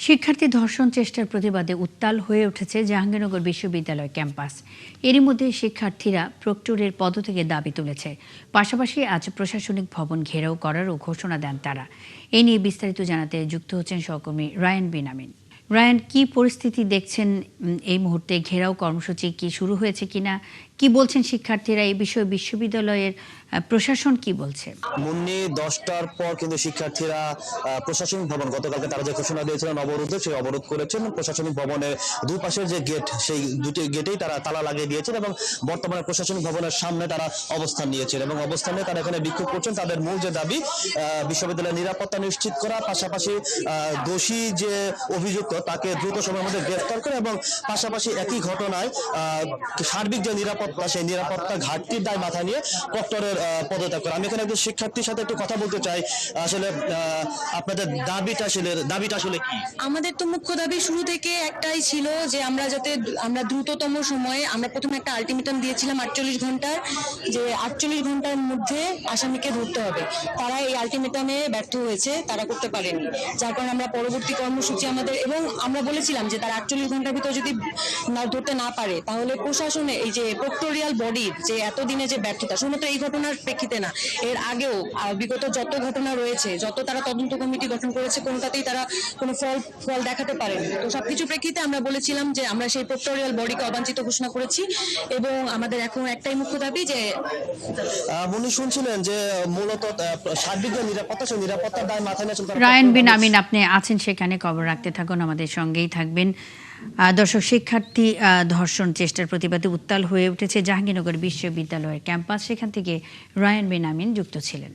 শিক্ষার্থী ধর্ষণ চেষ্টার প্রতিবাদে উত্তাল হয়ে উঠেছে জাহাঙ্গীরনগর বিশ্ববিদ্যালয় ক্যাম্পাস। এরই মধ্যে শিক্ষার্থীরা প্রক্টরের পদত্যাগের দাবি তুলেছে। পাশাপাশি আজ প্রশাসনিক ভবন ঘেরাও করারও ঘোষণা দেন তারা। এ নিয়ে বিস্তারিত জানাতে যুক্ত হচ্ছেন সহকর্মী রায়ান বিন আমিন। রায়ান, কি পরিস্থিতি দেখছেন এই মুহূর্তে? ঘেরাও কর্মসূচি কি শুরু হয়েছে কিনা, কি বলছেন শিক্ষার্থীরা? এই বিষয়ে বিশ্ববিদ্যালয়ের প্রশাসন কি বলছে? মুন্নি 10টার পর কিন্তু শিক্ষার্থীরা প্রশাসনিক ভবন, গতকালকে তারা যে ঘোষণা দিয়েছিলেন অবরোধে, সেই অবরোধ করেছেন। প্রশাসনিক ভবনের দুপাশের যে গেট, সেই দুটি গেটেই তারা তালা লাগিয়ে দিয়েছেন এবং বর্তমানে প্রশাসনিক ভবনের সামনে তারা অবস্থান নিয়েছেন এবং অবস্থানে তারা এখানে বিক্ষোভ করছেন। তাদের মূল যে দাবি, বিশ্ববিদ্যালয়ের নিরাপত্তা নিশ্চিত করা, পাশাপাশি দোষী যে অভিযুক্ত তাকে দ্রুত সময়ের মধ্যে গ্রেফতার করা এবং পাশাপাশি একই ঘটনায় সার্বিক যে নিরাপত্তা, সেই নিরাপত্তা ঘাটতির দায় মাথায় নিয়ে প্রক্টরের পদত্যাগ করা। আমি এখানে একজন শিক্ষার্থীর সাথে একটু কথা বলতে চাই। আসলে আপনাদের দাবিটা আসলে কি? আমাদের তো মুখ্য দাবি শুরু থেকে একটাই ছিল যে আমরা দ্রুততম সময়ে, আমরা প্রথমে একটা আলটিমেটাম দিয়েছিলাম 48 ঘন্টার, যে 48 ঘন্টার মধ্যে আসামিকে ধরতে হবে। তারা এই আলটিমেটামে ব্যর্থ হয়েছে, তারা করতে পারেনি। যার কারণে আমরা পরবর্তী কর্মসূচি আমাদের, এবং আমরা বলেছিলাম যে তারা 48 ঘন্টার ভিতর যদি ধরতে না পারে, তাহলে প্রশাসনে এই যে প্রক্টোরিয়াল বডির যে এতদিনে যে ব্যর্থতা, শুধুমাত্র এই ঘটনার প্রেক্ষিতে না, এর আগেও বিগত যত ঘটনা রয়েছে, যত তারা তদন্ত কমিটি গঠন করেছে, কোনোটাতেই তারা কোনো ফল দেখাতে পারেনি। তো সবকিছু প্রেক্ষিতে আমরা বলেছিলাম যে আমরা সেই প্রক্টোরিয়াল বডিকে অবাঞ্ছিত ঘোষণা করেছি এবং আমাদের এখন একটাই মুখ্য দাবি যে উনি শুনছিলেন যে মূলত সার্বিক যে নিরাপত্তা, সেই নিরাপত্তার দায় মাথায় নিয়ে রায়ান বিন আমিন, আপনি আছেন সেখানে, খবর রাখতে থাকুন, আমাদের সঙ্গেই থাকবেন। দর্শক, শিক্ষার্থী ধর্ষণ চেষ্টার প্রতিবাদে উত্তাল হয়ে উঠেছে জাহাঙ্গীরনগর বিশ্ববিদ্যালয়ের ক্যাম্পাস। সেখান থেকে রায়ান বিন আমিন যুক্ত ছিলেন।